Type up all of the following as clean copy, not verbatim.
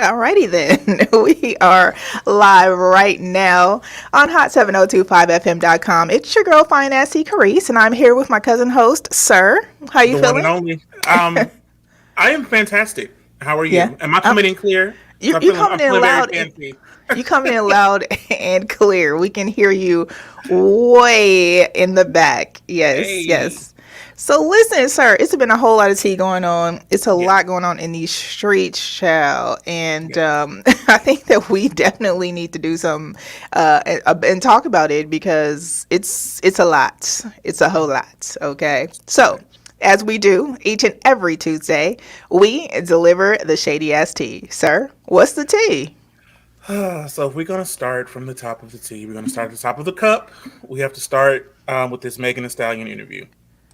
Alrighty then. We are live right now on hot7025fm.com. It's your girl Fine Assy Carrice, and I'm here with my cousin host, Sir. How you The one and feeling? only. I am fantastic. How are Yeah. you? Am I Um, coming in clear? you I'm you feeling. coming I'm in feeling very loud and fancy. you coming in loud and clear. We can hear you way in the back. Yes, Hey. yes. So listen, sir, it's been a whole lot of tea going on. It's a Yes. lot going on in these streets, child. And Yes. I think that we definitely need to do some and talk about it because it's a lot. It's a whole lot. Okay. Too So much. as we do each and every Tuesday, we deliver the shady ass tea. Sir, what's the tea? So if we're gonna start from the top of the tea, we're gonna start at the top of the cup. We have to start with this Megan Thee Stallion interview.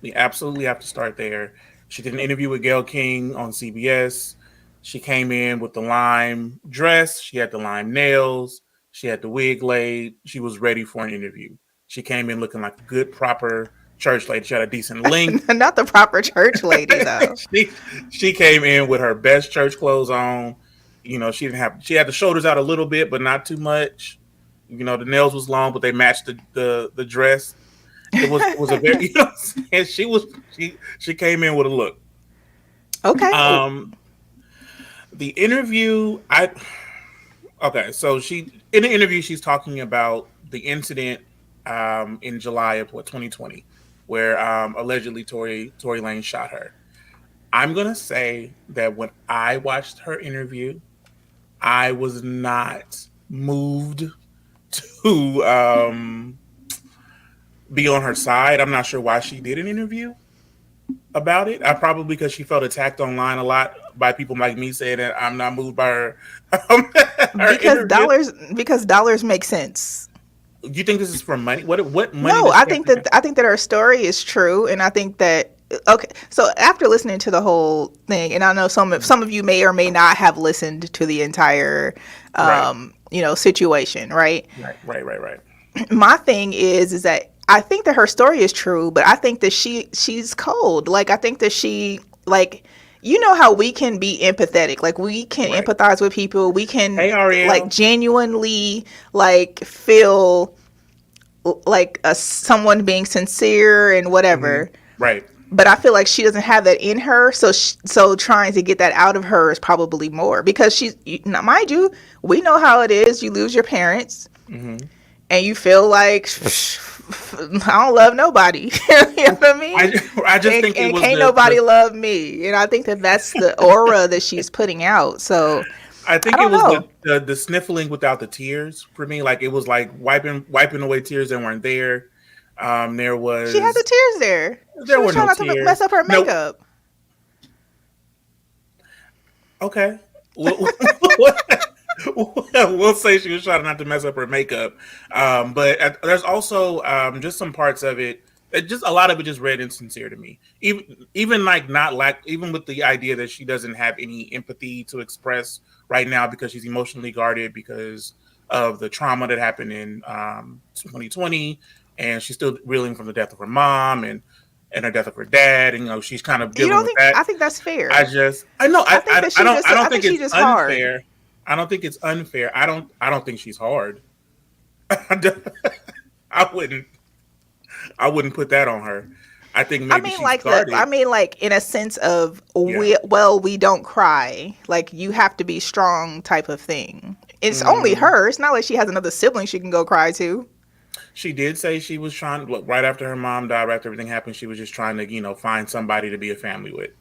We absolutely have to start there. She did an interview with Gayle King on CBS. She came in with the lime dress. She had the lime nails. She had the wig laid. She was ready for an interview. She came in looking like a good, proper church lady. She had a decent length. Not the proper church lady, though. she she came in with her best church clothes on. She didn't have she had the shoulders out a little bit, but not too much. The nails was long, but they matched the dress. It was a very and she came in with a look. Okay. Um the interview I okay, so she in the interview she's talking about the incident in July of 2020 where allegedly Tory Lane shot her. I'm gonna say that when I watched her interview, I was not moved to be on her side. I'm not sure why she did an interview about it. I probably because she felt attacked online a lot by people like me saying that I'm not moved by her her because interview. dollars make sense. Do you think this is for money? What money No, does she have to have? I think that her story is true, and I think that okay. So after listening to the whole thing, and I know some of you may or may not have listened to the entire Right, situation, right? right. My thing is that I think that her story is true, but I think that she's cold. Like I think that she like you know how we can be empathetic. Like we can Right. empathize with people. We can Hey like Ariel. genuinely like feel like someone being sincere and Hmm. whatever. Right. But I feel like she doesn't have that in her, so trying to get that out of her is probably more because now, mind you, we know how it is. You lose your parents, Hmm. and you feel like I don't love nobody. You know what I mean? I I just think it And was can't the nobody love me. And I think that that's the aura that she's putting out. So I I think it don't was know. the sniffling without the tears for me. Like it was like wiping away tears that weren't there. There She had the was tears there. She there was were trying no not to mess tears. up her No, makeup. okay. We'll, we'll say she was trying not to mess up her makeup. But there's also just some parts of it. Just a lot of it just read insincere to me. Even like not lack even with the idea that she doesn't have any empathy to express right now because she's emotionally guarded because of the trauma that happened in 2020, and she's still reeling from the death of her mom and the death of her dad, and she's kind of You dealing don't with think? that. I think that's fair. I know I I don't think think she's it's just hard. unfair. I don't think it's unfair. I don't think she's hard. I wouldn't I wouldn't put that on her. I think maybe she's I guarded. mean like in a sense of Yeah. we don't cry. Like you have to be strong type of thing. It's only Mm, her. It's not like she has another sibling she can go cry to. she did say she was trying look right after her mom died, right after everything happened, she was just trying to, find somebody to be a family with.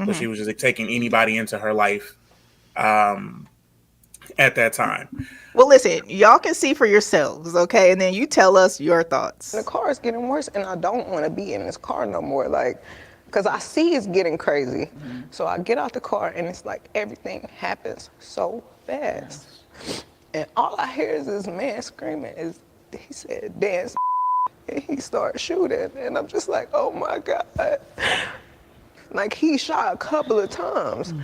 So she was just like, taking anybody into her life um at that time. Well, listen, y'all can see for yourselves, okay? And then you tell us your The thoughts. car is getting worse, and I don't want to be in this car no more. Like, because I see it's getting crazy. So I get out the car, and it's like everything happens so fast. Yes. And all I hear is this man screaming. He said, dance. And he started shooting. And I'm just like, oh my God. Like, he shot a couple of times.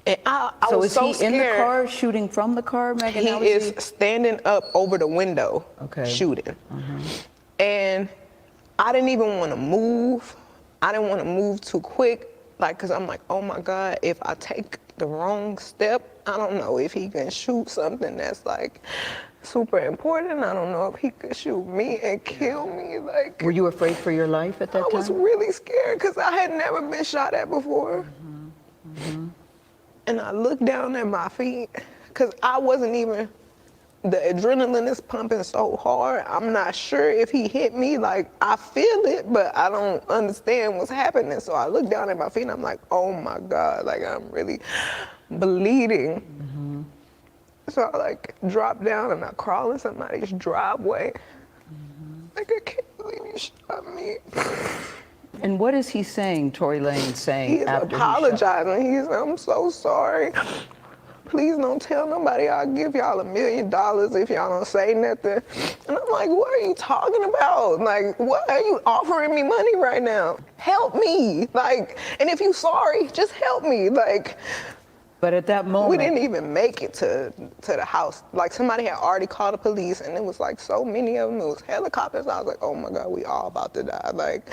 And I So was is so he in the scared. car shooting from the car, Megan? He How is is he? standing up over the window Okay. shooting. And I didn't even want to move. I didn't want to move too quick. Like, cause I'm like, oh my God, if I take the wrong step, I don't know if he can shoot something that's like super important. I don't know if he could shoot me and kill me. Like, Were you afraid for your life at I that was time? really scared because I had never been shot at before. And I looked down at my feet because I wasn't even, the adrenaline is pumping so hard. I'm not sure if he hit me. Like, I feel it, but I don't understand what's happening. So I look down at my feet and I'm like, oh my God, like I'm really bleeding. So I like drop down and I crawl in somebody's driveway. Like, I can't believe you shot me. And what is he saying, Tory Lane He saying is after apologizing. He's, I'm so sorry. Please don't tell nobody. I'll give y'all $1 million if y'all don't say nothing. And I'm like, what are you talking about? Like, what are you offering me money right now? Help me. Like, and if you sorry, just help me. Like, But at that we moment, didn't even make it to the house. Like, somebody had already called the police, and it was like so many of them. It was helicopters. I was like, oh my God, we all about to die. Like,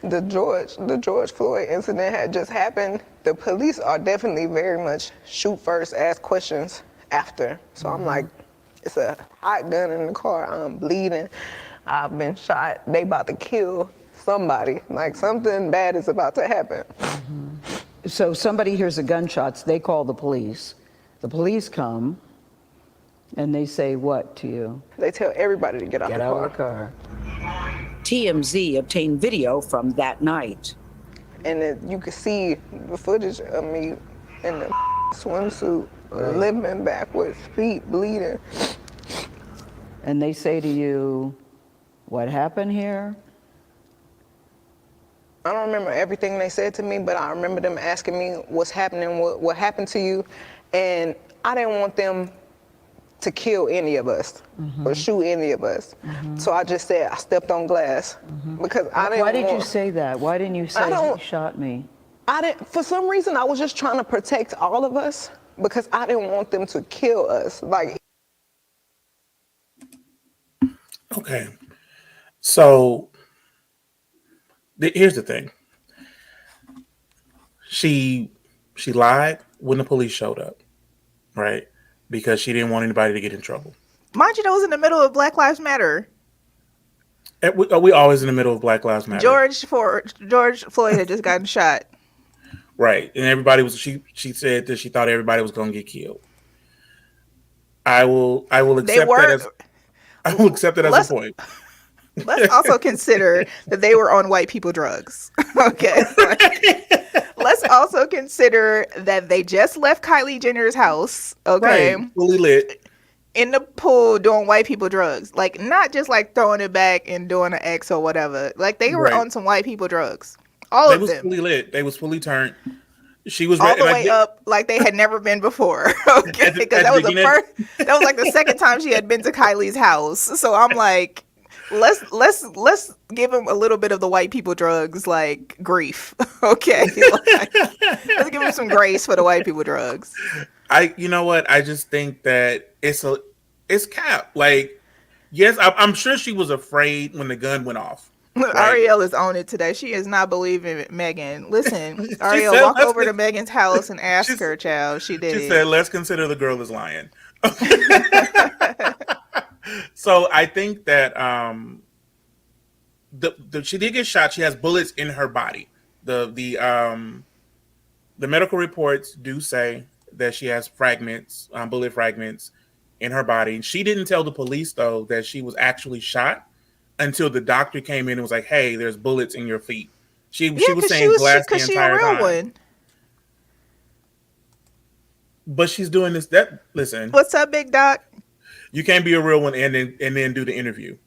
the George Floyd incident had just happened. The police are definitely very much shoot first, ask questions after. So I'm like, it's a hot gun in the car. I'm bleeding. I've been shot. They about to kill somebody. Like, something bad is about to happen. so somebody hears the gunshots, they call the police. The police come, and they say what to you? They tell everybody to get out Get the out car. of the car. TMZ obtained video from that night. And then you could see the footage of me in the swimsuit, limping backwards, feet bleeding. And they say to you, what happened here? I don't remember everything they said to me, but I remember them asking me what's happening, what happened to you, and I didn't want them to kill any of us or shoot any of us. So I just said I stepped on glass because I didn't. Why did you say that? Why didn't you say he shot me? I didn't. For some reason, I was just trying to protect all of us because I didn't want them to kill us. Like. Okay. So here's the thing. She lied when the police showed up, right? Because she didn't want anybody to get in trouble. Mind you, that was in the middle of Black Lives Matter. And we always in the middle of Black Lives Matter. George Floyd had just gotten shot. Right. And everybody was she said that she thought everybody was gonna get killed. I will accept that as a point. Let's also consider that they were on white people drugs. Okay. Let's also consider that they just left Kylie Jenner's house. Okay. Right. Fully lit. In the pool doing white people drugs. Like, not just like throwing it back and doing an X or whatever. Like, they were on some white people drugs. All of them. They was fully lit. They was fully turned. She was all the way up like they had never been before. Okay. Because that was that was like the second time she had been to Kylie's house. So I'm like, let's give him a little bit of the white people drugs, like grief. Okay. Like, let's give him some grace for the white people drugs. You know what? I just think that it's cap. Like, yes, I'm sure she was afraid when the gun went off. Right? Ariel is on it today. She is not believing Megan. Listen, Ariel, walk over to Megan's house and ask her, child. She did. She said, "Let's consider the girl is lying." So I think that she did get shot. She has bullets in her body. The medical reports do say that she has fragments, bullet fragments in her body. She didn't tell the police though that she was actually shot until the doctor came in and was like, "Hey, there's bullets in your feet." She was saying glass the entire time. One. But she's doing this. Listen. What's up, Big Doc? You can't be a real one and then do the interview.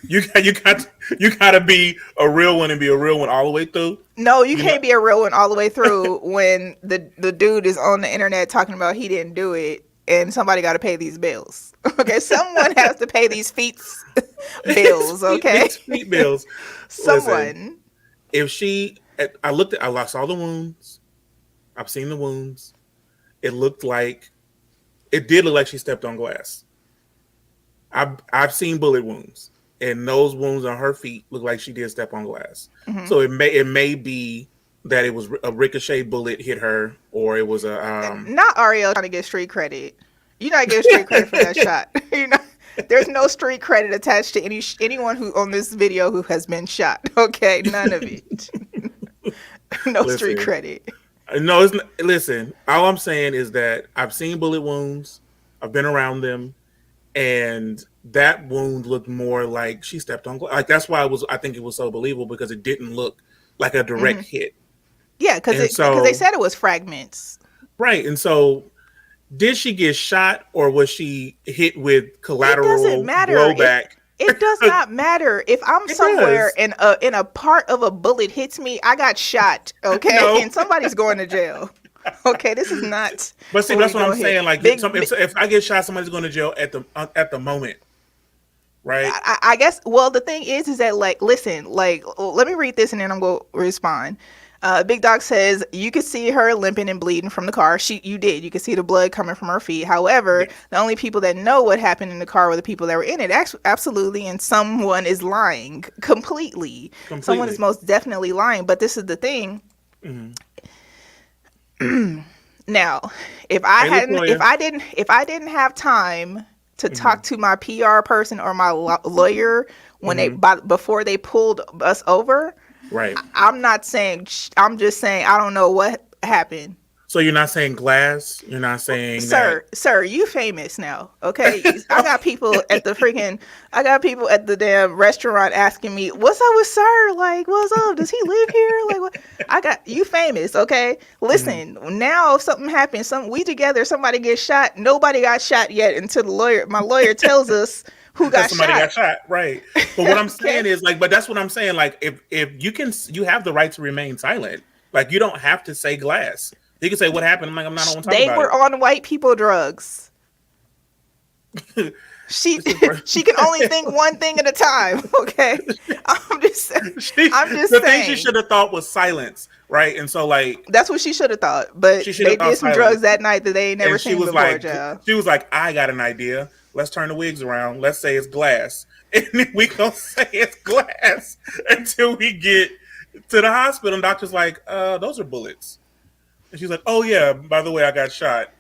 You gotta be a real one and be a real one all the way through. No, you can't be a real one all the way through when the dude is on the internet talking about he didn't do it and somebody got to pay these bills. Okay, someone has to pay these feet bills. Okay, feet bills. Someone. Listen, I saw the wounds. I've seen the wounds. It did look like she stepped on glass. I've seen bullet wounds, and those wounds on her feet look like she did step on glass. Mm-hmm. So it may be that it was a ricochet bullet hit her, or it was not Ariel trying to get street credit. You're not getting street credit for that shot. There's no street credit attached to anyone who on this video who has been shot. Okay, none of it. No street credit. No, listen. All I'm saying is that I've seen bullet wounds. I've been around them, and that wound looked more like she stepped on glass. Like that's why I think it was so believable, because it didn't look like a direct hit. Yeah, because they said it was fragments. Right, and so did she get shot, or was she hit with collateral blowback? It does not matter. If I'm somewhere and a part of a bullet hits me, I got shot, okay? No. And somebody's going to jail. Okay, this is not. But see, that's what I'm saying. Like, if I get shot, somebody's going to jail at the moment, right? I guess. Well, the thing is that like, listen, like, let me read this and then I'm going to respond. Big Doc says you could see her limping and bleeding from the car. You could see the blood coming from her feet. However, the only people that know what happened in the car were the people that were in it. Absolutely, and someone is lying completely. Someone is most definitely lying. But this is the thing. Mm-hmm. Now, if I didn't have time to talk to my PR person or my lawyer before they pulled us over. Right. I'm not saying. I'm just saying I don't know what happened. So you're not saying glass. You're not saying. Sir, you famous now. Okay, I got people at the damn restaurant asking me, "What's up with sir? Like, what's up? Does he live here? Like, what?" I got you famous. Okay, listen. Now, if something happens, we together, somebody gets shot. Nobody got shot yet until my lawyer tells us. Who got somebody shot. got shot, right? But what I'm saying is like, but that's what I'm saying. Like, if you have the right to remain silent. Like, you don't have to say glass. You can say what happened. I'm like, I'm not on talk about it. They were on white people drugs. She can only think one thing at a time. Okay, I'm just saying. The thing she should have thought was silence, right? And so like that's what she should have thought. But they did some drugs that night that they ain't never seen before. She was like, I got an idea. Let's turn the wigs around. Let's say it's glass. And then we gonna say it's glass until we get to the hospital. And doctor's like, those are bullets. And she's like, oh yeah, by the way, I got shot.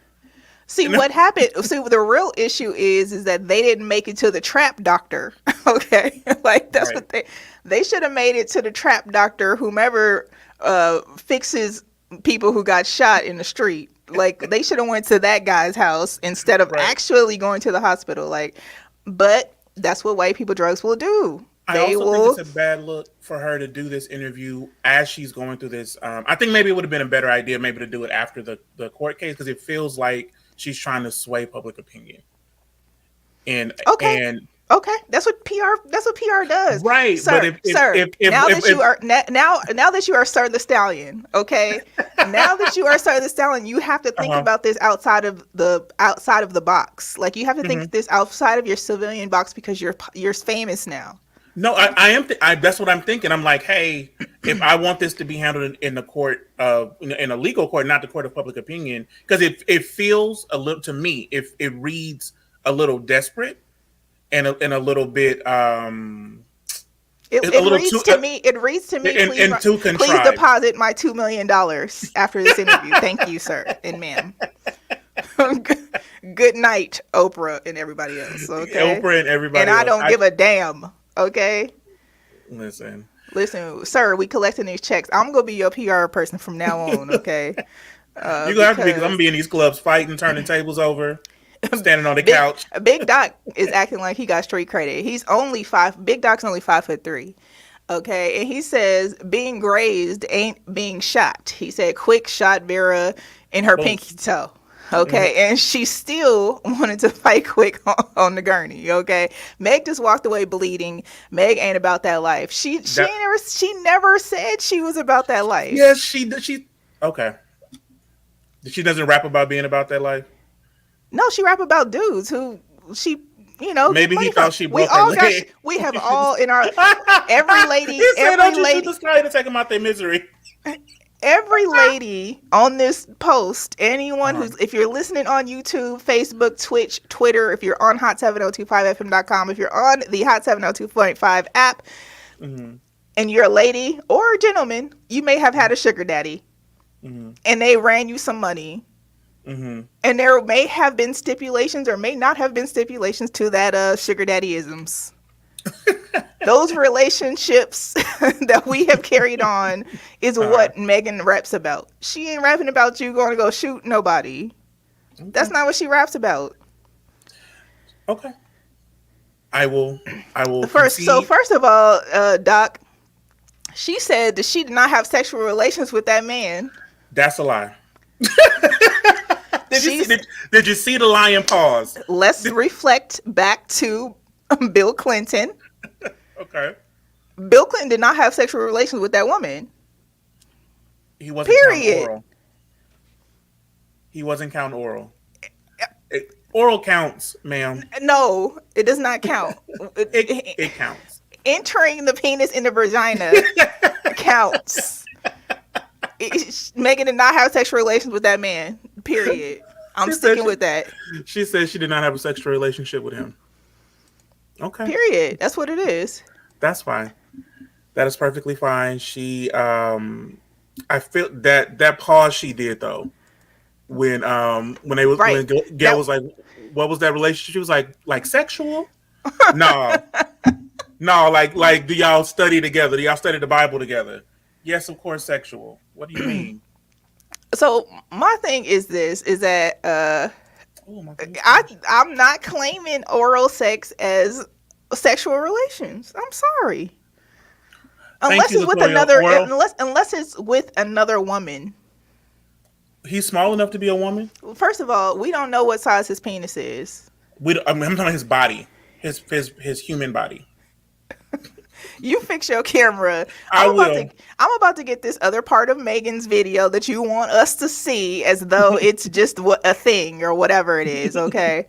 See, what happened? See, the real issue is that they didn't make it to the trap doctor. Okay? Like, that's right. What they should have made it to the trap doctor, whomever fixes people who got shot in the street. Like, they should have went to that guy's house instead of actually going to the hospital. Like, but that's what white people drugs will do. I also think it's a bad look for her to do this interview as she's going through this. I think maybe it would have been a better idea maybe to do it after the court case, because it feels like she's trying to sway public opinion. Okay, that's what PR does, right? Sir, now that you are Sir the Stallion, okay. Now that you are Sir the Stallion, you have to think about this outside of the box. Like, you have to think this outside of your civilian box, because you're famous now. No, I am. That's what I'm thinking. I'm like, hey, if I want this to be handled in the court of in a legal court, not the court of public opinion, because it feels a little to me. If it reads a little desperate. And a little bit, it reads to me. Please deposit my $2 million after this interview. Thank you, sir and ma'am. Good night, Oprah and everybody else. Okay, Oprah and everybody. And I don't give a damn. Okay. Listen, sir. We collecting these checks. I'm gonna be your PR person from now on. Okay. You're gonna have to be, because I'm gonna be in these clubs fighting, turning tables over. Standing on the couch. Big Doc is acting like he got street credit. Big Doc's only 5'3". Okay, and he says being grazed ain't being shot. He said quick shot Vera in her pinky toe. Okay, and she still wanted to fight quick on the gurney. Okay, Meg just walked away bleeding. Meg ain't about that life. She never said she was about that life. Yes, she okay. She doesn't rap about being about that life. No, she rap about dudes who maybe he thought she broke her leg. We have all in our every lady. Just trying to take them out their misery. Every lady on this post, anyone who's, if you're listening on YouTube, Facebook, Twitch, Twitter, if you're on hot7025fm.com, if you're on the hot 702.5 app, and and you're a lady or a gentleman, you may have had a sugar daddy, and they ran you some money. And there may have been stipulations or may not have been stipulations to that sugar daddy-isms. Those relationships that we have carried on is what Megan raps about. She ain't rapping about you going to go shoot nobody. Okay. That's not what she raps about. Okay. I will first. So first of all, Doc, she said that she did not have sexual relations with that man. That's a lie. Did you see the lion pause? Let's reflect back to Bill Clinton. Okay. Bill Clinton did not have sexual relations with that woman. He wasn't counting oral. He wasn't counting oral. Oral counts, ma'am. No, it does not count. It counts. Entering the penis in the vagina counts. Megan did not have sexual relations with that man. Period. I'm sticking with that. She said she did not have a sexual relationship with him. Okay. Period. That's what it is. That's fine. That is perfectly fine. She, I feel that pause she did though, when Gail was like, "What was that relationship?" She was like sexual. No, like do y'all study together? Do y'all study the Bible together? Yes, of course, sexual. What do you mean? So my thing is that I'm not claiming oral sex as sexual relations. I'm sorry. Unless it's with unless it's with another woman. He's small enough to be a woman? First of all, we don't know what size his penis is. I'm talking about his body. His human body. You fix your camera. I'm about to get this other part of Megan's video that you want us to see as though it's just a thing or whatever it is, okay?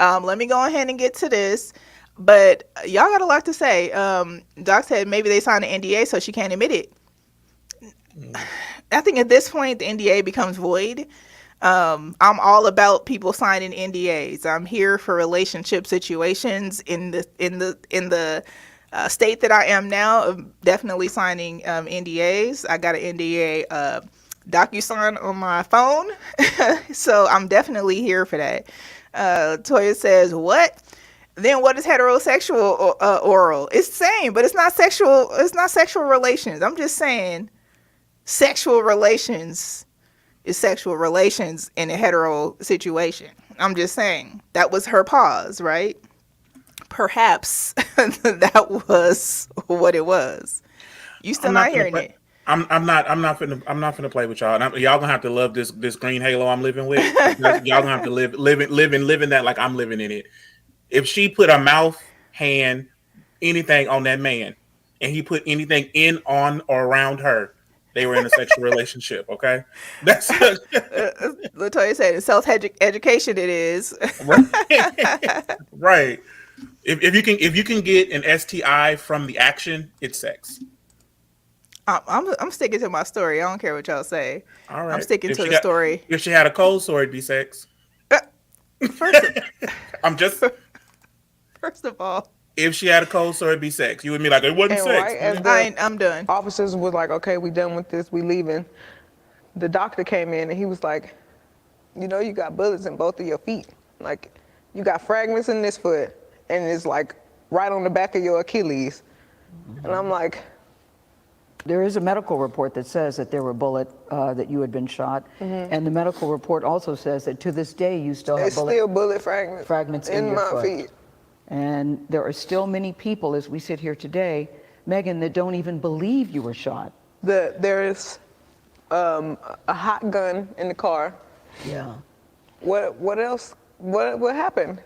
Let me go ahead and get to this. But y'all got a lot to say. Doc said maybe they signed an NDA so she can't admit it. I think at this point the NDA becomes void. I'm all about people signing NDAs. I'm here for relationship situations in the state that I am now. I'm definitely signing NDAs. I got an NDA DocuSign on my phone, so I'm definitely here for that. Toya says, "What? Then what is heterosexual oral? It's the same, but it's not sexual. It's not sexual relations. I'm just saying, sexual relations is sexual relations in a hetero situation. I'm just saying that was her pause, right? Perhaps that was what it was. You still not hearing it? I'm not finna play with y'all. Y'all gonna have to love this green halo I'm living with. Y'all gonna have to live in that like I'm living in it. If she put a mouth, hand, anything on that man, and he put anything in, on, or around her, they were in a sexual relationship. Okay, that's Latoya said. Self-education. It is right. If you can get an STI from the action, it's sex. I'm sticking to my story. I don't care what y'all say. All right. I'm sticking to the story. If she had a cold sore, it'd be sex. First of all, if she had a cold sore, it'd be sex. You would be like, it wasn't sex. Right, I'm done. Officers was like, okay, we done with this. We leaving. The doctor came in and he was like, you know, you got bullets in both of your feet. Like, you got fragments in this foot, and it's like right on the back of your Achilles. Mm-hmm. And I'm like, there is a medical report that says that there were that you had been shot, and the medical report also says that to this day you still have bullet fragments in your my foot. feet. And there are still many people, as we sit here today, Megan, that don't even believe you were shot. There is a hot gun in the car. Yeah. What else? What happened?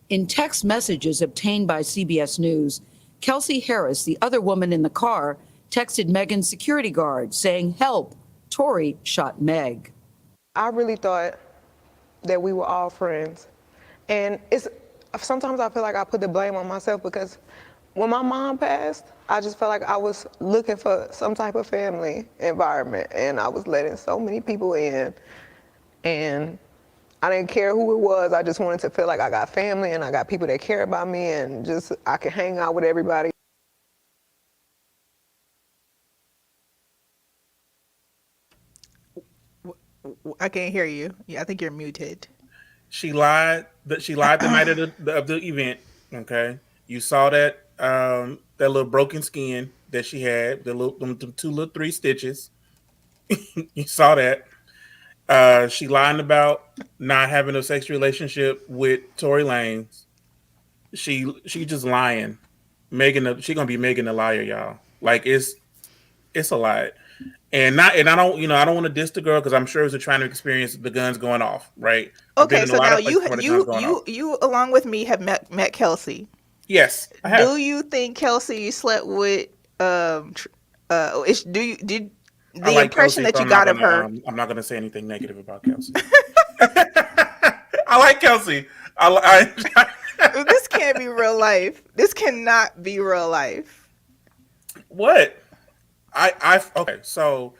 In text messages obtained by CBS News, Kelsey Harris, the other woman in the car, texted Megan's security guard saying, "Help, Tory shot Meg." I really thought that we were all friends. And sometimes I feel like I put the blame on myself because when my mom passed, I just felt like I was looking for some type of family environment, and I was letting so many people in, and I didn't care who it was. I just wanted to feel like I got family and I got people that care about me, and just I could hang out with everybody. I can't hear you. Yeah, I think you're muted. She lied. She lied the night of the event. Okay, you saw that that little broken skin that she had, them two little 3 stitches. You saw that. She lied about not having a sex relationship with Tory Lanez. She just lying. She gonna be Megan the liar, y'all. Like it's a lie. And I don't I don't want to diss the girl because I'm sure it's trying to experience the guns going off, right? I've been Okay, in a so lot now of places where the guns going off. you along with me have met Kelsey. Yes, I have. Do you think Kelsey slept with do you did I the like impression Kelsey, that so you got of her? I'm not gonna say anything negative about Kelsey. I like Kelsey. I This can't be real life. This cannot be real life. what? Okay, so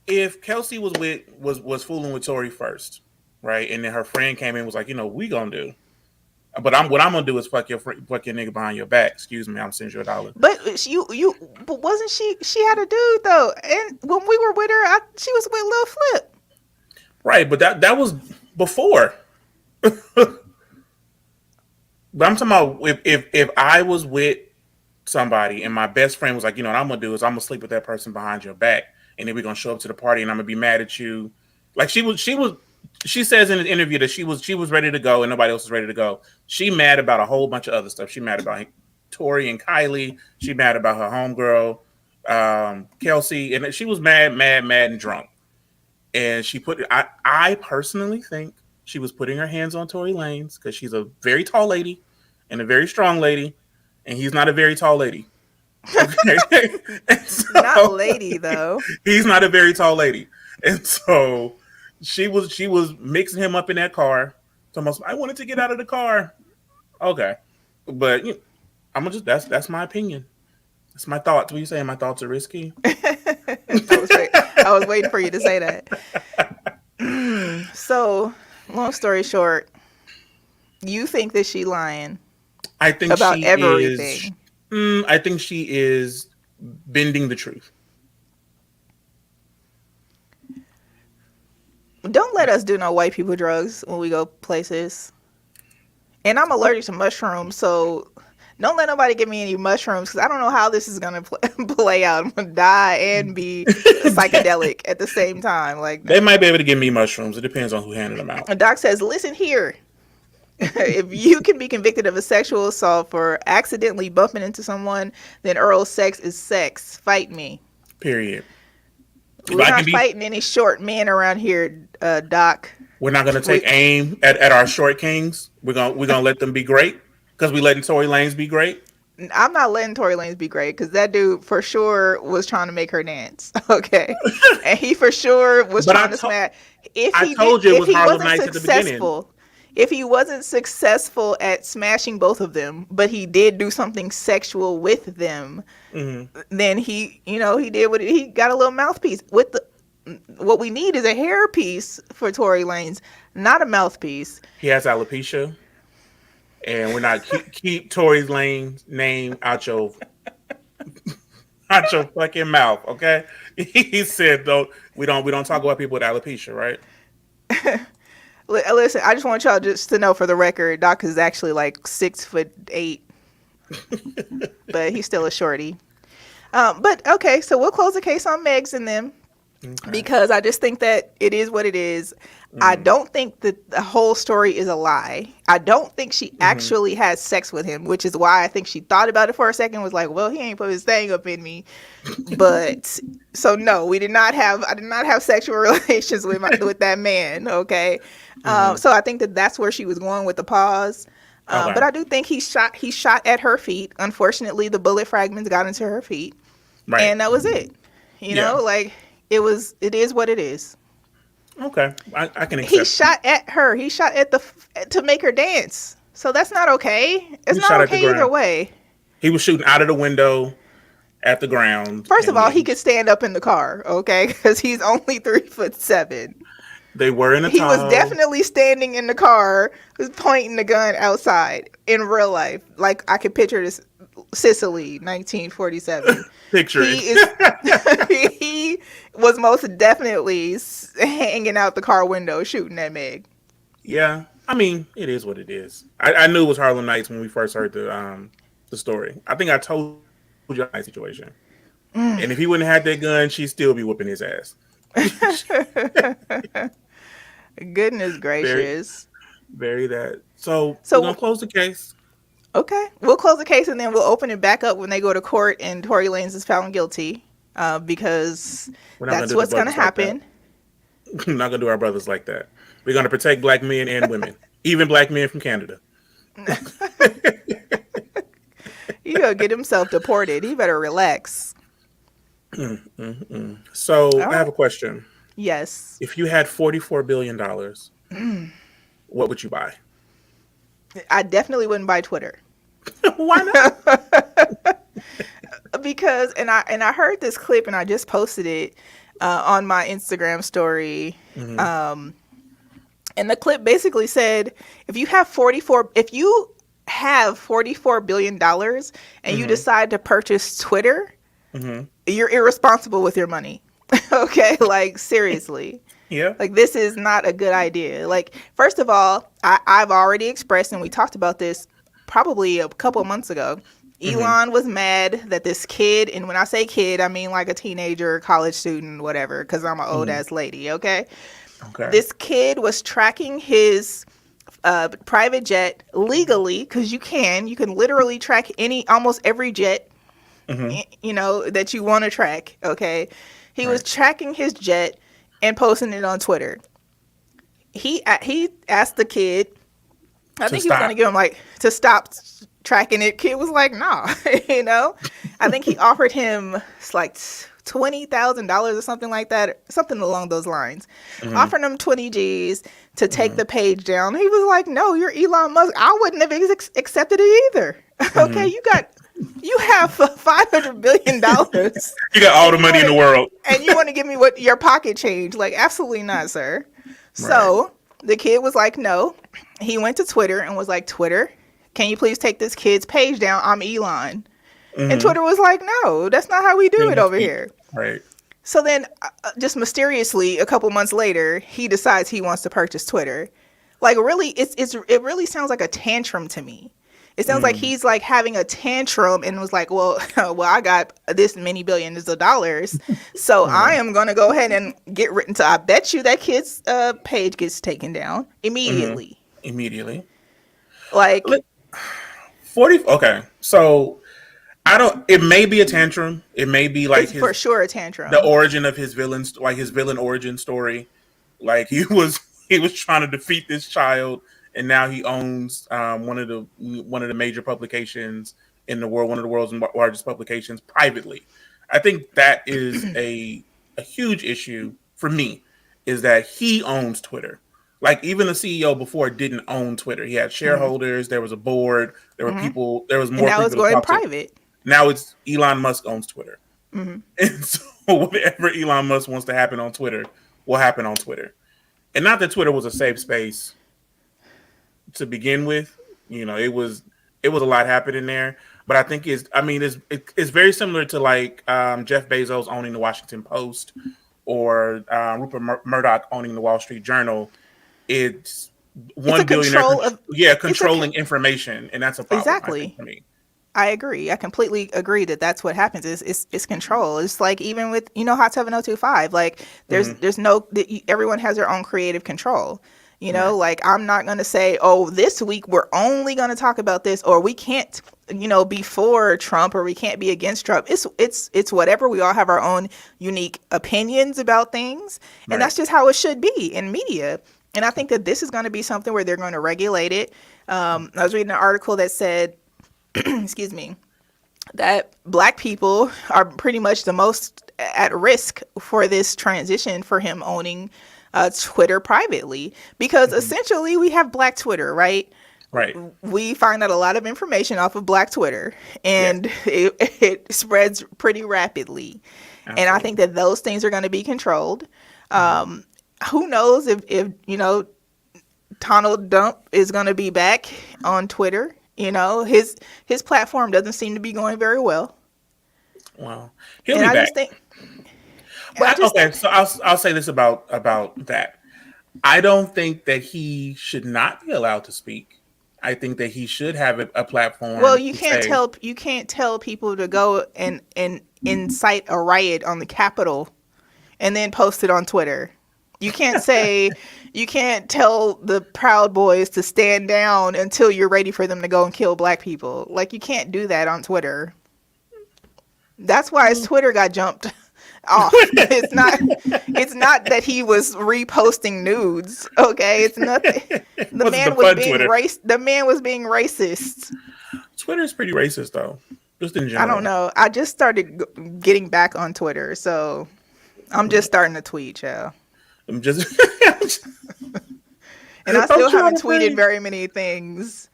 if Kelsey was fooling with Tori first, right, and then her friend came in and was like, we gonna do, but what I'm gonna do is fuck your nigga behind your back. Excuse me, I'm sending you $1. But but wasn't she had a dude though, and when we were with her, she was with Lil Flip. Right, but that was before. But I'm talking about if I was with somebody and my best friend was like, what I'm gonna do is I'm gonna sleep with that person behind your back, and then we're gonna show up to the party and I'm gonna be mad at you. Like she says in an interview that she was ready to go and nobody else was ready to go. She mad about a whole bunch of other stuff. She mad about Tori and Kylie. She mad about her homegirl, Kelsey, and she was mad and drunk. And I personally think she was putting her hands on Tory Lanez because she's a very tall lady and a very strong lady, and he's not a very tall lady. Okay? Not lady though. He's not a very tall lady, and so she was mixing him up in that car. Almost, I wanted to get out of the car. Okay, but I'm gonna that's my opinion. That's my thoughts. What are you saying? My thoughts are risky. I was waiting for you to say that. So, long story short, you think that she lying? I think about she everything. I think she is bending the truth. Don't let us do no white people drugs when we go places. And I'm allergic to mushrooms, so don't let nobody give me any mushrooms because I don't know how this is gonna play out. I'm gonna die and be psychedelic at the same time. Like they might be able to give me mushrooms. It depends on who handed them out. A doc says, "Listen here. If you can be convicted of a sexual assault for accidentally bumping into someone, then oral sex is sex. Fight me." Period. We're not fighting any short men around here, Doc. We're not going to take aim at our short kings. We're gonna let them be great because we letting Tory Lanez be great. I'm not letting Tory Lanez be great because that dude for sure was trying to make her dance. Okay, and he for sure was trying to smash. If he wasn't successful, if he wasn't successful at smashing both of them, but he did do something sexual with them, then he did what he got a little mouthpiece with the. What we need is a hairpiece for Tory Lanez, not a mouthpiece. He has alopecia, and we're not keep Tory Lanez's name out your fucking mouth, okay? He said we don't talk about people with alopecia, right? Listen, I just want y'all just to know for the record, Doc is actually like 6'8", but he's still a shorty. But okay, so we'll close the case on Megs and them. Okay. Because I just think that it is what it is. I don't think that the whole story is a lie. I don't think she actually has sex with him, which is why I think she thought about it for a second, was like, well, he ain't put his thing up in me. But so no, I did not have sexual relations with that man. Okay. So I think that's where she was going with the pause. Okay. But I do think he shot at her feet. Unfortunately, the bullet fragments got into her feet. Right. And that was it. You know, like it is what it is. Okay. I can accept. He shot at her. He shot at to make her dance. So that's not okay. It's not okay either way. He was shooting out of the window at the ground. First of all, he could stand up in the car, okay? Because he's only 3'7". They were in a He was tub. definitely standing in the car, was pointing the gun outside in real life. Like I could picture this Sicily, 1947. Picture He is it. he was most definitely hanging out the car window shooting at Meg. Yeah, I mean, it is what it is. I knew it was Harlem Nights when we first heard the story. I think I told you my situation. And if he wouldn't have had that gun, she'd still be whooping his ass. Goodness Very, gracious. very that. So we're So gonna close the case. okay, we'll close the case and then we'll open it back up when they go to court and Tory Lanez is found guilty, because We're not gonna that's do what's the going to brothers like that. happen. We're not gonna do our brothers like that. We're gonna protect black men and women, even black men from Canada. He gonna get himself deported. He better relax. So All I have right. a question. Yes. If you had $44 billion, what would you buy? I definitely wouldn't buy Twitter. Why not? Because I heard this clip and I just posted it on my Instagram story. And the clip basically said, if you have $44 billion and you decide to purchase Twitter, you're irresponsible with your money. Okay, like seriously. Yeah. Like, this is not a good idea. Like, first of all, I've already expressed, and we talked about this probably a couple months ago. Elon was mad that this kid, and when I say kid, I mean like a teenager, college student, whatever, because I'm an old ass lady, okay? Okay. This kid was tracking his private jet legally, because you can literally track almost every jet, that you want to track, okay? He was tracking his jet and posting it on Twitter. He asked the kid, I think he was going to give him to stop tracking it. Kid was like, nah, I think he offered him like $20,000 or something like that, something along those lines. Offered him 20 G's to take the page down. He was like, no, you're Elon Musk. I wouldn't have accepted it either. Okay, you have $500 billion. You got all the money in the world. And you want to give me your pocket change? Like, absolutely not, sir. So the kid was like, no. He went to Twitter and was like, Twitter, can you please take this kid's page down? I'm Elon. And Twitter was like, no, that's not how we do it over here. Right. So then just mysteriously, a couple months later, he decides he wants to purchase Twitter. Like, really, it really sounds like a tantrum to me. It sounds like he's like having a tantrum and was like, well, I got this many billions of dollars, so I am going to go ahead and get written to. I bet you that kid's page gets taken down immediately. Immediately. Like 40. Okay. So it may be a tantrum. It may be like it's for sure a tantrum. The origin of his villain, like his villain origin story. Like he was trying to defeat this child. And now he owns one of the major publications in the world, one of the world's largest publications privately. I think that is a huge issue for me, is that he owns Twitter. Like, even the CEO before didn't own Twitter. He had shareholders. There was a board. There were people. There was more. And now it's going private. Now it's Elon Musk owns Twitter. And so whatever Elon Musk wants to happen on Twitter will happen on Twitter. And not that Twitter was a safe space to begin with. It was a lot happening there, but I think it's very similar to like Jeff Bezos owning the Washington Post or Rupert Murdoch owning the Wall Street Journal. It's one billionaire controlling information, and that's a problem. Exactly. For me. I agree. I completely agree that that's what happens. It's control. It's like even with Hot 7025. Like there's no everyone has their own creative control. Like, I'm not going to say, oh, this week we're only going to talk about this, or we can't, be for Trump, or we can't be against Trump. It's whatever. We all have our own unique opinions about things. And that's just how it should be in media. And I think that this is going to be something where they're going to regulate it. I was reading an article that said, excuse me, that Black people are pretty much the most at risk for this transition for him owning Twitter privately, because essentially we have Black Twitter, right? Right. We find out a lot of information off of Black Twitter, and it spreads pretty rapidly. Absolutely. And I think that those things are going to be controlled. who knows if Donald Dump is going to be back on Twitter. His platform doesn't seem to be going very well. Well, he'll And be I back. just think, So I'll say this about that. I don't think that he should not be allowed to speak. I think that he should have a platform. well, you can't tell people to go and incite a riot on the Capitol and then post it on Twitter. You can't tell the Proud Boys to stand down until you're ready for them to go and kill black people. Like, you can't do that on Twitter. That's why his Twitter got jumped off. It's not that he was reposting nudes. Okay, it's nothing. The man was being racist. Twitter's pretty racist though, just in general. I don't know. I just started getting back on Twitter, so I'm just starting to tweet, y'all. I'm just and I still haven't tweeted very many things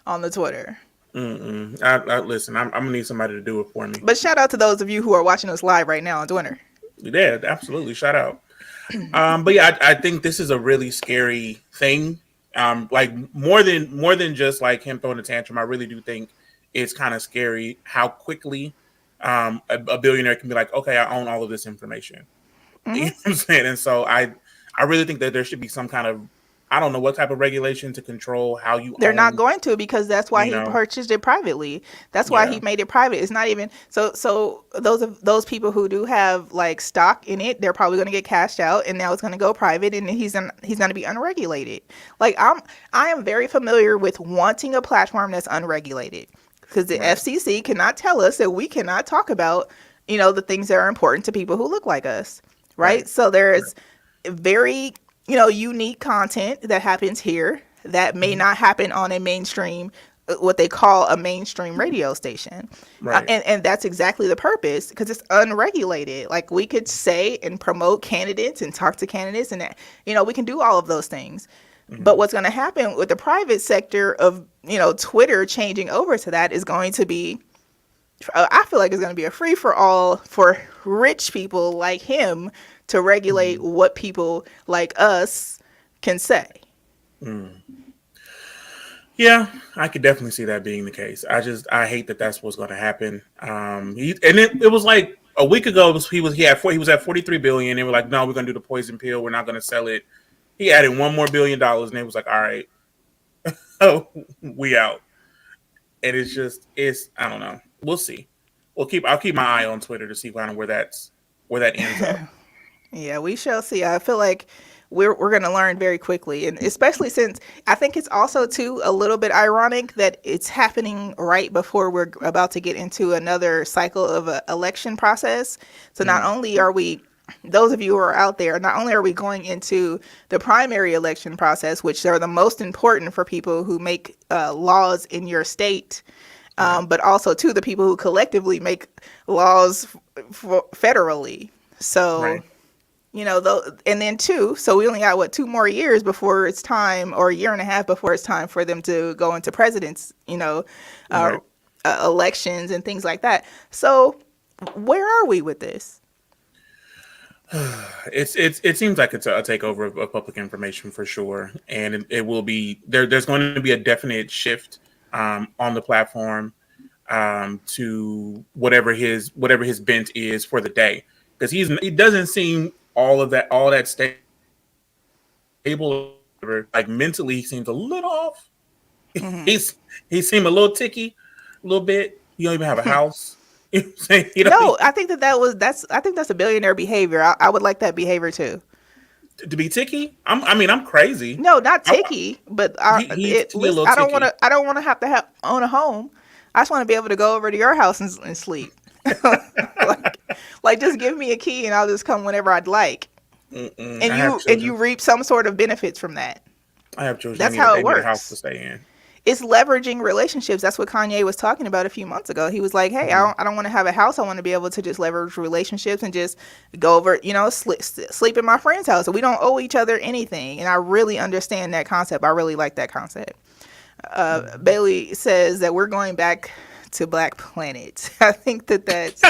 on the Twitter. Listen, I'm gonna need somebody to do it for me. But shout out to those of you who are watching us live right now on Twitter. Yeah, absolutely. Shout out. But yeah, I think this is a really scary thing. Like more than just like him throwing a tantrum. I really do think it's kind of scary how quickly a billionaire can be like, okay, I own all of this information. Mm-hmm. You know what I'm saying? And so I really think that there should be some kind of, I don't know what type of regulation to control how you. They're not going to, because that's why he purchased it privately. That's why he made it private. It's not even so those people who do have like stock in it, they're probably going to get cashed out, and now it's going to go private, and he's going to be unregulated. Like I am very familiar with wanting a platform that's unregulated, because the FCC cannot tell us that we cannot talk about the things that are important to people who look like us, right? So there's very unique content that happens here that may not happen on a mainstream, what they call a mainstream radio station. Right. And that's exactly the purpose, because it's unregulated. Like, we could say and promote candidates and talk to candidates, and we can do all of those things. Mm-hmm. But what's going to happen with the private sector of, Twitter changing over to that is going to be, I feel like it's going to be a free for all for rich people like him to regulate what people like us can say. Yeah, I could definitely see that being the case. I hate that that's what's going to happen. It was like a week ago. He was at 43 billion. They were like, no, we're going to do the poison pill. We're not going to sell it. He added $1 more billion, and it was like, all right, we out. And it's I don't know. We'll see. I'll keep my eye on Twitter to see kind of where that ends up. Yeah, we shall see. I feel like we're going to learn very quickly, and especially since I think it's also too a little bit ironic that it's happening right before we're about to get into another cycle of an election process. So not only are we, those of you who are out there, not only are we going into the primary election process, which are the most important for people who make laws in your state, but also to the people who collectively make laws federally. So. Right. And then so we only got 2 more years before it's time, or a year and a half before it's time for them to go into presidents, elections and things like that. So where are we with this? It seems like it's a takeover of public information for sure, and it will be there. There's going to be a definite shift on the platform to whatever his bent is for the day, because he doesn't seem all that stable. Like, mentally, he seems a little off. Mm-hmm. He seemed a little ticky, a little bit. He don't even have a house. No, I think that's a billionaire behavior. I would like that behavior too. To be ticky? I'm crazy. No, not ticky, but I don't want to own a home. I just want to be able to go over to your house and sleep. like just give me a key and I'll just come whenever I'd like. And you reap some sort of benefits from that. I have children. That's how it works. A house to stay in. It's leveraging relationships. That's what Kanye was talking about a few months ago. He was like, hey, I don't want to have a house. I want to be able to just leverage relationships and just go over, sleep in my friend's house. So we don't owe each other anything. And I really understand that concept. I really like that concept. Bailey says that we're going back to Black Planet. I think that's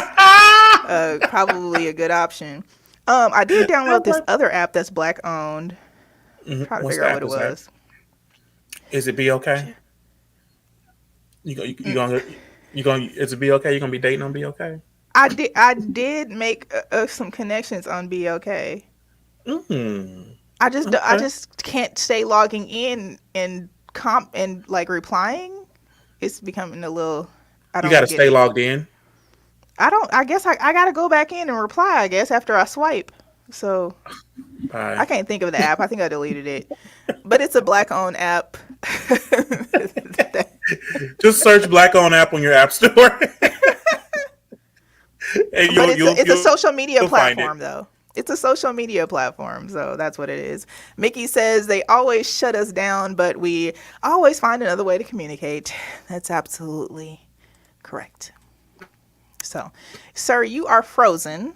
probably a good option. I did download this other app that's black owned. Trying to What's figure the out app? what it Is that? was. Is it be okay? You gonna is it be okay? You gonna be dating on be okay? I did make some connections on BOK. Mm, I okay. just can't stay logging in and comp and like replying. It's becoming a little. I You got don't to get stay it. logged in. I don't. I guess I gotta go back in and reply. I guess after I swipe. So I Bye. can't think of the app. I think I deleted it. But it's a black owned app. Just search Black on app on your app store, and But it's a social media you'll find it. platform though. It's a social media platform, so that's what it is. Mickey says they always shut us down, but we always find another way to communicate. That's absolutely correct. So, sir, you are frozen.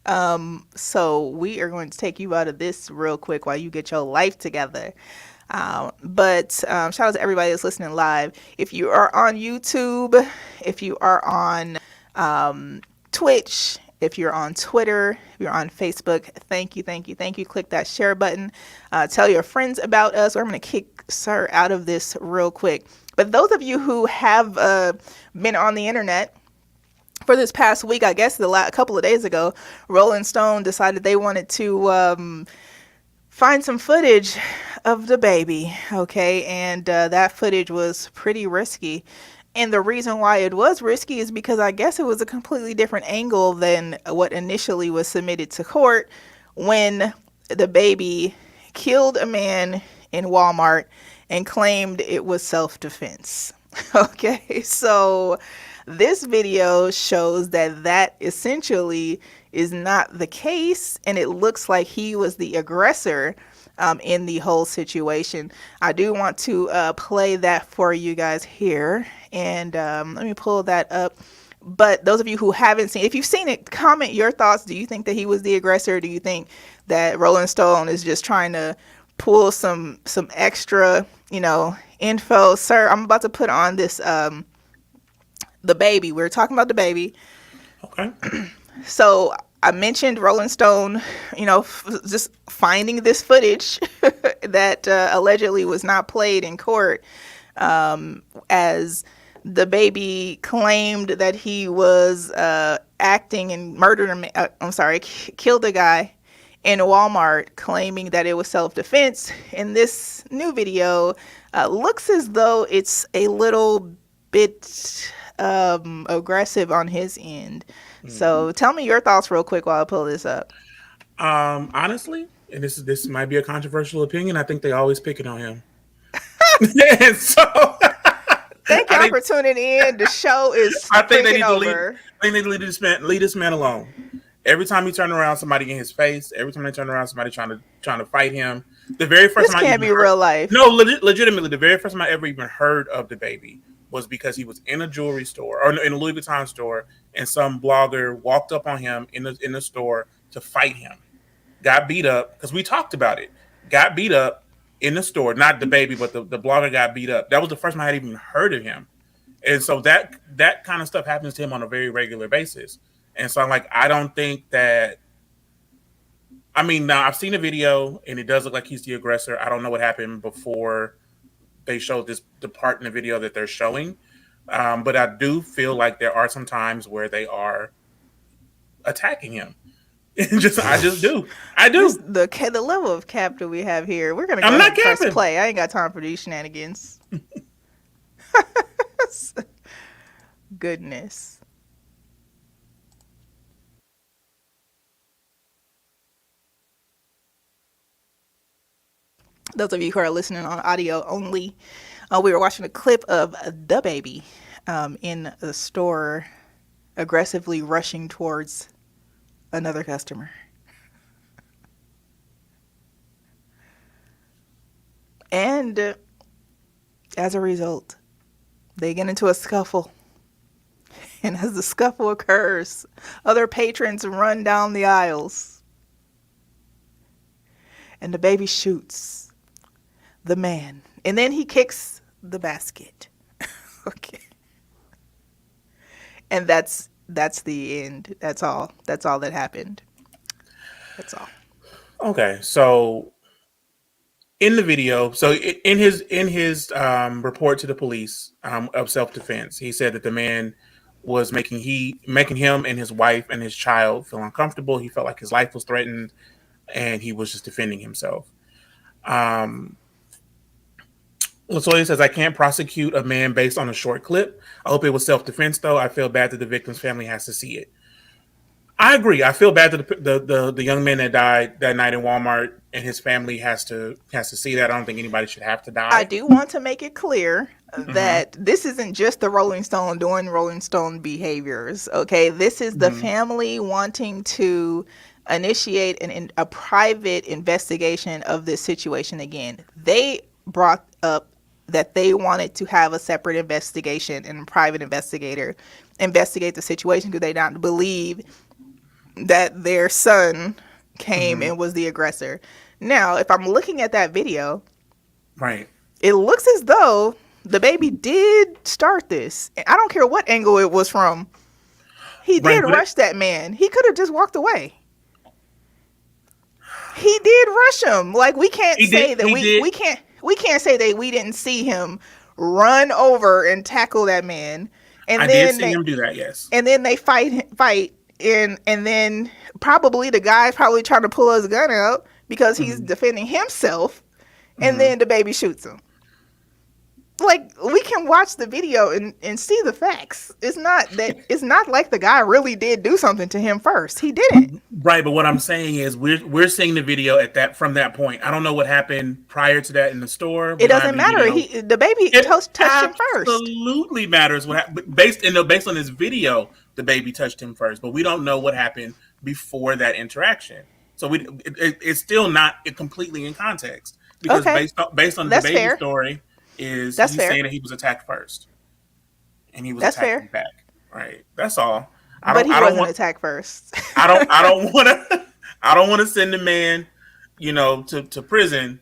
So we are going to take you out of this real quick while you get your life together. But shout out to everybody that's listening live. If you are on YouTube, if you are on Twitch, if you're on Twitter, if you're on Facebook, thank you, thank you, thank you. Click that share button. Tell your friends about us, or I'm going to kick Sir out of this real quick. But those of you who have been on the internet for this past week, I guess a couple of days ago, Rolling Stone decided they wanted to find some footage of the baby, okay? And that footage was pretty risky. And the reason why it was risky is because I guess it was a completely different angle than what initially was submitted to court when the baby killed a man in Walmart and claimed it was self-defense. Okay, so this video shows that essentially is not the case, and it looks like he was the aggressor in the whole situation. I do want to play that for you guys here, and let me pull that up. But those of you who haven't seen, if you've seen it, comment your thoughts. Do you think that he was the aggressor? Do you think that Rolling Stone is just trying to pull some extra, info? Sir, I'm about to put on this the baby. We're talking about the baby. Okay. So I mentioned Rolling Stone, just finding this footage that allegedly was not played in court, as the baby claimed that he was acting and killed a guy in Walmart, claiming that it was self-defense. And this new video looks as though it's a little bit aggressive on his end. So tell me your thoughts real quick while I pull this up. Honestly, and this might be a controversial opinion, I think they always picking on him. And so thank y'all for tuning in. The show is I think they need to over. leave this man alone. Every time he turned around, somebody in his face. Every time they turn around, somebody trying to fight him. The very first This time can't be real life. No, legitimately, the very first time I ever even heard of the baby was because he was in a jewelry store or in a Louis Vuitton store, and some blogger walked up on him in the store to fight him. Got beat up because we talked about it. Got beat up in the store, not the baby, but the blogger got beat up. That was the first time I had even heard of him, and so that kind of stuff happens to him on a very regular basis. And so I'm like, I don't think that. I mean, now I've seen a video and it does look like he's the aggressor. I don't know what happened before they showed the part in the video that they're showing. But I do feel like there are some times where they are attacking him. I just do. I do. The level of cap that we have here. We're gonna go I'm ahead not and press capping. play. I ain't got time for these shenanigans. Goodness. Those of you who are listening on audio only, we were watching a clip of the baby in the store aggressively rushing towards another customer. And as a result, they get into a scuffle. And as the scuffle occurs, other patrons run down the aisles. And the baby shoots the man. And then he kicks the basket. Okay. And that's the end. That's all that happened. That's all. Okay, so in the video, so in his report to the police of self defense, he said that the man was making him and his wife and his child feel uncomfortable. He felt like his life was threatened, and he was just defending himself. Um, Latoya says, "I can't prosecute a man based on a short clip. I hope it was self defense, though. I feel bad that the victim's family has to see it." I agree. I feel bad that the young man that died that night in Walmart and his family has to see that. I don't think anybody should have to I die. do want to make it clear that this isn't just the Rolling Stone doing Rolling Stone behaviors. Okay, this is the family wanting to initiate a private investigation of this situation again. They brought up that they wanted to have a separate investigation and a private investigator investigate the situation because they don't believe that their son came and was the aggressor. Now, if I'm looking at that video, Right. it looks as though the baby did start this. I don't care what angle it was from. He did rush that man. He could have just walked away. He did rush him. Like, we can't say that we can't say that we didn't see him run over and tackle that man. And I did see him do that, yes. And then they fight and then probably the guy's probably trying to pull his gun out because he's defending himself, and then the baby shoots him. Like, we can watch the video and see the facts. It's not like the guy really did do something to him first. He didn't. Right, but what I'm saying is we're seeing the video from that point. I don't know what happened prior to that in the store. It doesn't matter. The baby touched him first. Absolutely matters what happened. Based on this video, the baby touched him first, but we don't know what happened before that interaction. So it's still not completely in context because based on the baby story. He's saying that he was attacked first, and he was attacked back. Right. That's all. But he wasn't attacked first. I don't want to send the man, to prison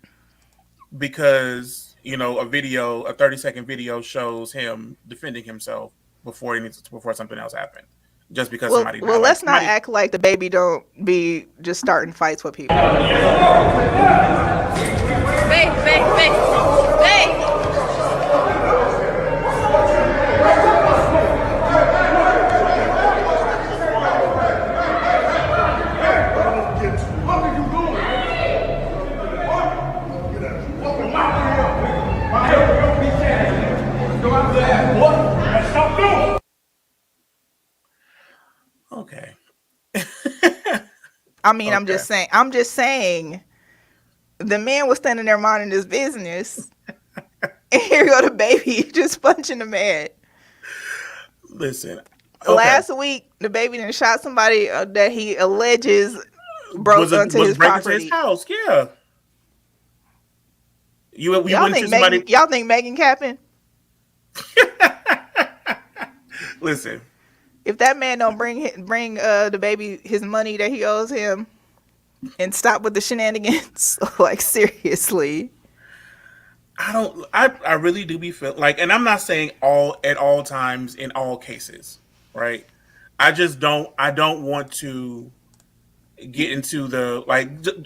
because a 30-second video shows him defending himself before something else happened. Just because somebody. Well, let's not act like the baby don't be just starting fights with people. Babe. Okay. I mean, okay. I'm just saying, the man was standing there minding his business, and here go the baby just punching the man. Listen. Okay. Last week, the baby done shot somebody that he alleges broke onto his property. Into his house, yeah. Y'all think Megan capping? Listen. If that man don't bring the baby his money that he owes him and stop with the shenanigans, like, seriously. I really do be feel like, and I'm not saying at all times in all cases, right? I don't want to get into the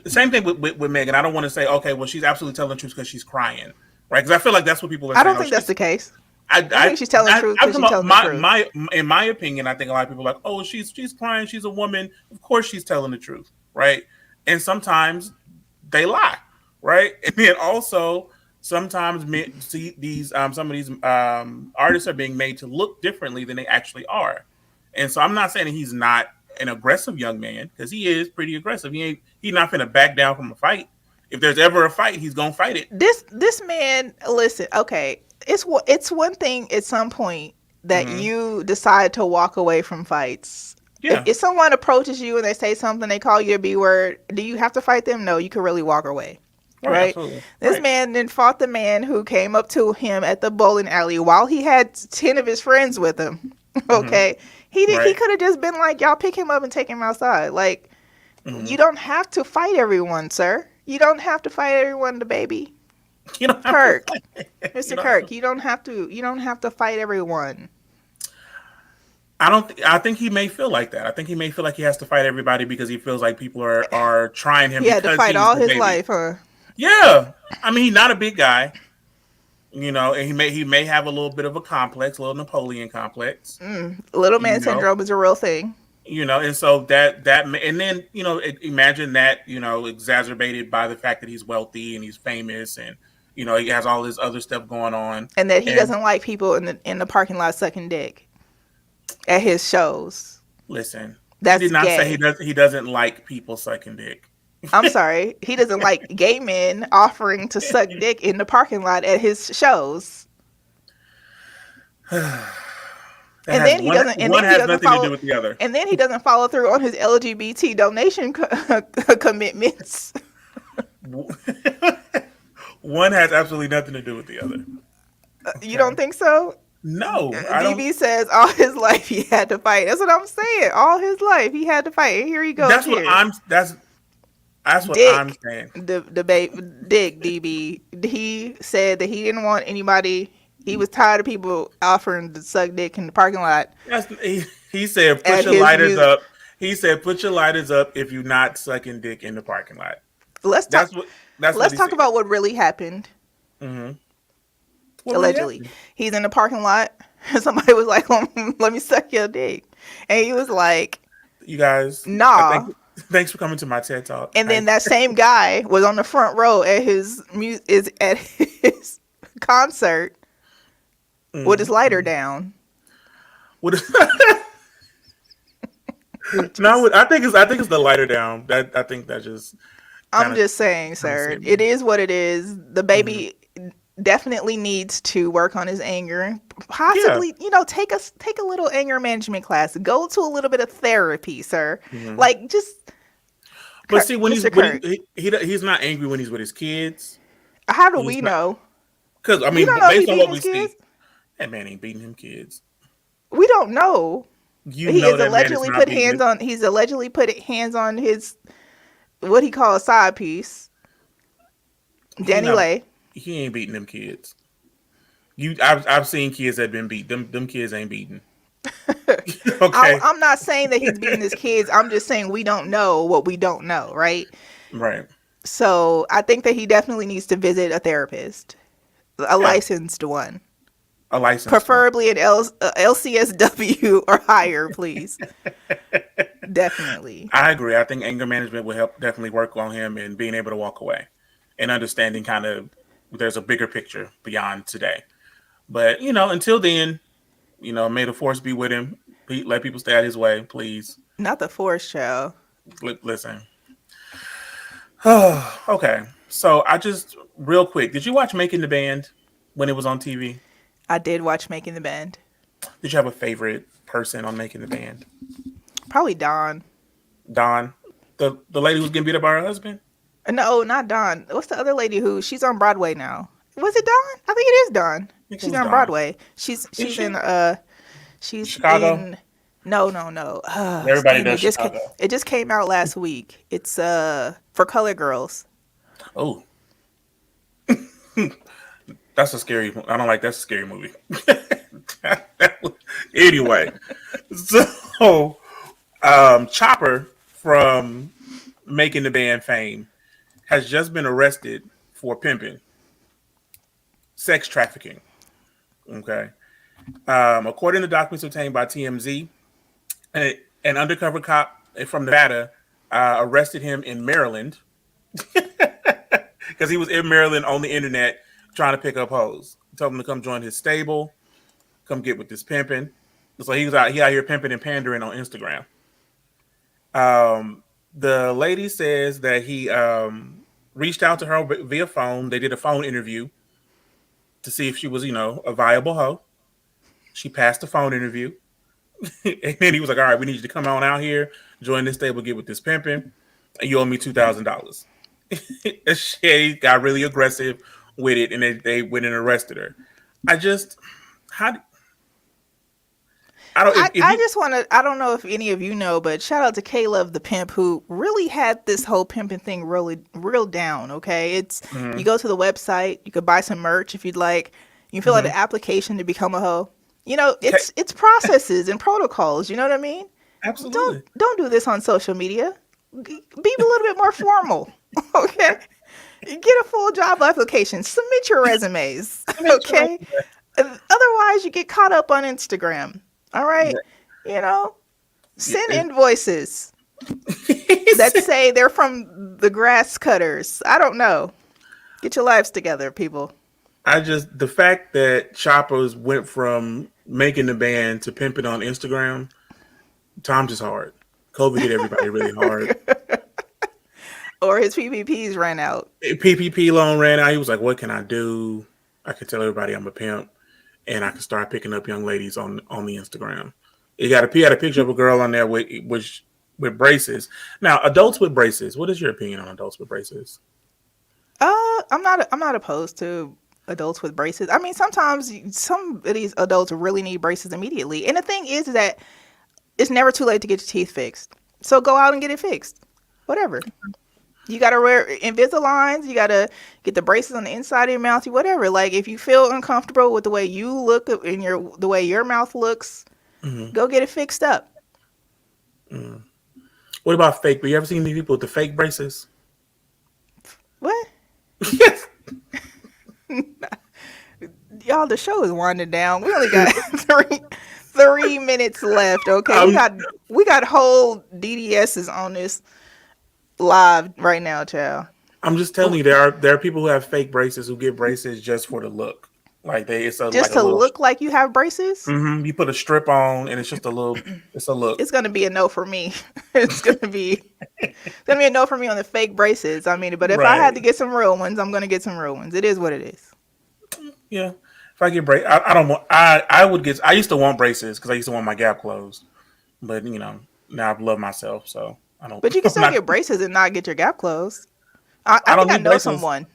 same thing with Megan. I don't want to say, okay, well, she's absolutely telling the truth because she's crying, right? Because I feel like that's what people are saying. I don't think that's the case. I think she's telling the truth because she's telling the truth. In my opinion, I think a lot of people are like, oh, she's crying. She's a woman. Of course she's telling the truth, right? And sometimes they lie, right? And then also sometimes some of these artists are being made to look differently than they actually are. And so I'm not saying that he's not an aggressive young man, because he is pretty aggressive. He's not going to back down from a fight. If there's ever a fight, he's going to fight it. This man, listen, okay. It's one thing at some point that you decide to walk away from fights. Yeah. If someone approaches you and they say something, they call you a B word, do you have to fight them? No, you can really walk away. Right? This man then fought the man who came up to him at the bowling alley while he had 10 of his friends with him. Okay. He could have just been like, y'all pick him up and take him outside. Like, you don't have to fight everyone, sir. You don't have to fight everyone, the baby. Kirk, Mr. Kirk, you don't have to fight everyone. I think he may feel like that. I think he may feel like he has to fight everybody because he feels like people are trying him He had to because fight he's all the his baby. life, huh? Yeah, I mean, he's not a big guy, and he may have a little bit of a complex, a little Napoleon complex. Little man syndrome is a real thing. And so and then imagine that exacerbated by the fact that he's wealthy and he's famous and he has all this other stuff going on, and that he doesn't like people in the parking lot sucking dick at his shows. Listen, That's he did not gay. say he doesn't like people sucking dick. I'm sorry, he doesn't like gay men offering to suck dick in the parking lot at his shows. And then he doesn't. And then he doesn't nothing follow, to do with the other. And then he doesn't follow through on his LGBT donation commitments. One has absolutely nothing to do with the other. Okay. You don't think so? No, I don't. DB says all his life he had to fight. That's what I'm saying. All his life he had to fight. And here he goes. That's what I'm. That's what Dick, I'm saying. The baby Dick DB. He said that he didn't want anybody. He was tired of people offering to suck dick in the parking lot. He said, "Put your lighters up." He said, "Put your lighters up if you're not sucking dick in the parking lot." Let's talk about what really happened. Mm-hmm. Allegedly, he's in the parking lot. Somebody was like, "Let me suck your dick," and he was like, "You guys, nah." Thanks for coming to my TED Talk. And then that same guy was on the front row at his concert with his lighter down. No, I think it's the lighter down. I think that just. I'm just saying, sir. It is what it is. The baby definitely needs to work on his anger. Possibly, take a little anger management class. Go to a little bit of therapy, sir. Like just. But see, when he's not angry when he's with his kids. How do we know? Because I mean, based on what we see, that man ain't beating him kids. We don't know. He's allegedly put hands on his what he calls side piece. Danny Lay. He ain't beating them kids. I've seen kids that been beat. Them kids ain't beaten. Okay. I'm not saying that he's beating his kids. I'm just saying we don't know what we don't know, right? Right. So I think that he definitely needs to visit a therapist, a licensed one. A license, preferably an LCSW or higher, please. Definitely. I agree. I think anger management will help definitely work on him and being able to walk away and understanding kind of there's a bigger picture beyond today. But, until then, may the force be with him. Let people stay out his way, please. Not the force, child. Listen. Okay. So real quick, did you watch Making the Band when it was on TV? I did watch Making the Band. Did you have a favorite person on Making the Band? Probably Dawn. Dawn? The lady who's getting beat up by her husband? No, not Dawn. What's the other lady she's on Broadway now? Was it Dawn? I think it is Dawn. She's on Broadway. She's in Chicago? in no. Everybody does Chicago. It just came out last week. It's For Color Girls. Oh. That's a scary. I don't like. That's a scary movie. Anyway, so Chopper from Making the Band fame has just been arrested for pimping, sex trafficking. Okay, according to documents obtained by TMZ, an undercover cop from Nevada arrested him in Maryland because he was in Maryland on the internet trying to pick up hoes. He told him to come join his stable, come get with this pimping. So he out here pimping and pandering on Instagram. The lady says that he reached out to her via phone. They did a phone interview to see if she was, a viable hoe. She passed the phone interview. And then he was like, all right, we need you to come on out here, join this stable, get with this pimping, and you owe me $2,000. Shady got really aggressive with it, and they went and arrested her. I don't know if any of you know, but shout out to Caleb the pimp who really had this whole pimping thing really real down. Okay, it's you go to the website, you could buy some merch if you'd like. You fill out an application to become a hoe. You know, it's processes and protocols. You know what I mean? Absolutely. Don't do this on social media. Be a little bit more formal. Okay. Get a full job application. Submit your resumes. Okay. Otherwise, you get caught up on Instagram. All right. You know, send invoices that say they're from the grass cutters. I don't know. Get your lives together, people. The fact that Choppers went from making the band to pimping on Instagram, times is hard. COVID hit everybody really hard. Or his PPPs ran out. PPP loan ran out. He was like, "What can I do? I can tell everybody I'm a pimp, and I can start picking up young ladies on the Instagram." He had a picture of a girl on there with braces. Now, adults with braces. What is your opinion on adults with braces? I'm not opposed to adults with braces. I mean, sometimes some of these adults really need braces immediately. And the thing is that it's never too late to get your teeth fixed. So go out and get it fixed. Whatever. You got to wear Invisaligns. You got to get the braces on the inside of your mouth. Whatever. Like, if you feel uncomfortable with the way you look and the way your mouth looks, go get it fixed up. What about fake? You ever seen these people with the fake braces? What? Yes. Y'all, the show is winding down. We only got 3 minutes left. Okay, we got whole DDSs on this live right now, child. I'm just telling you, there are people who have fake braces who get braces just for the look. Like look like you have braces. Mm-hmm. You put a strip on, and it's just a little. It's a look. It's gonna be a no for me. It's gonna be a no for me on the fake braces. I mean, but if I had to get some real ones, I'm gonna get some real ones. It is what it is. Yeah. If I get braces, I don't want. I would get. I used to want braces because I used to want my gap closed, but now I love myself, so I don't. But you can still get braces and not get your gap closed. I think I know braces. Someone.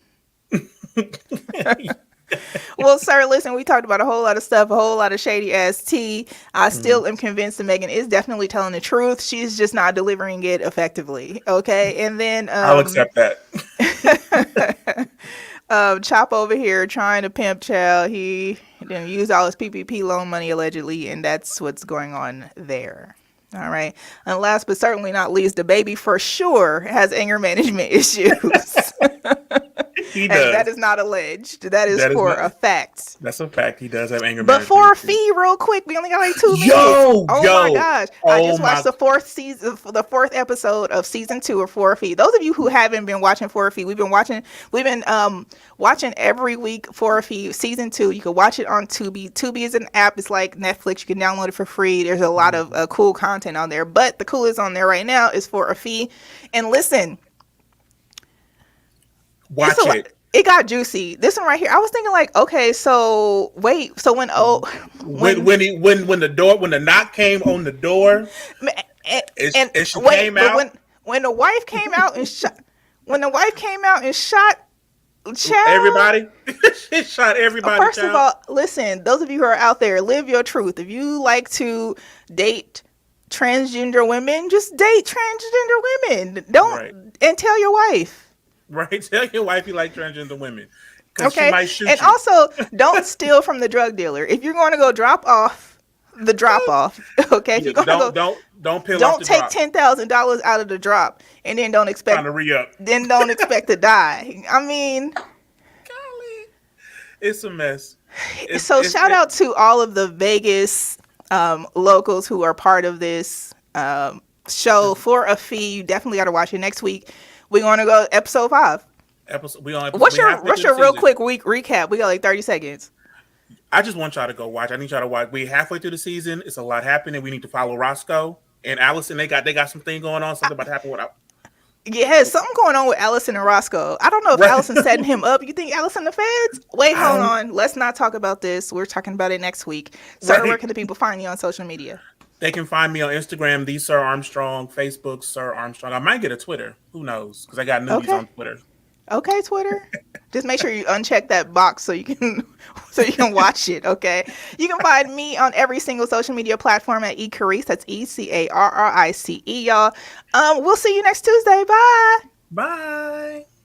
Well, sir, listen, we talked about a whole lot of stuff, a whole lot of shady ass tea. I still am convinced that Megan is definitely telling the truth. She's just not delivering it effectively. Okay. And then I'll accept that. Chop over here trying to pimp child. He didn't use all his PPP loan money allegedly, and that's what's going on there. All right. And last but certainly not least, the baby for sure has anger management issues. He does. And that is not alleged. That is a fact. That's a fact. He does have anger management. But for a fee, real quick, we only got like 2 minutes. Oh my gosh. I just watched the fourth episode of season 2 of For a Fee. Those of you who haven't been watching For a Fee, we've been watching every week For a Fee season 2. You can watch it on Tubi. Tubi is an app. It's like Netflix. You can download it for free. There's a lot of cool content on there. But the coolest on there right now is For a Fee. And listen. Watch it. It got juicy. This one right here. I was thinking like, okay, so wait, so when the knock came on the door, and she came out. When the wife came out and shot, everybody, she shot everybody. First of all, listen, those of you who are out there, live your truth. If you like to date transgender women, just date transgender women. And tell your wife. Right, tell your wife you like transgender women. Okay, she might shoot and you. Also don't steal from the drug dealer. If you're going to go drop off, okay. If you're going to go, don't take $10,000 out of the drop, and then don't expect to re-up. Then don't expect to die. I mean, golly, it's a mess. Shout out to all of the Vegas locals who are part of this show For a Fee. You definitely got to watch it next week. We're going to go episode 5. What's your real quick week recap? We got like 30 seconds. I just want y'all to go watch. I need y'all to watch. We're halfway through the season. It's a lot happening. We need to follow Roscoe and Allison. They got something going on. Something about to happen with. Yeah, something going on with Allison and Roscoe. I don't know if Allison's setting him up. You think Allison the feds? Wait, hold on. Let's not talk about this. We're talking about it next week. Sir, where can the people find you on social media? They can find me on Instagram, the Sir Armstrong, Facebook, Sir Armstrong. I might get a Twitter. Who knows? Because I got nudies on Twitter. Okay, Twitter. Just make sure you uncheck that box so you can watch it. Okay. You can find me on every single social media platform at Carrice. That's ECARRICE, y'all. We'll see you next Tuesday. Bye. Bye.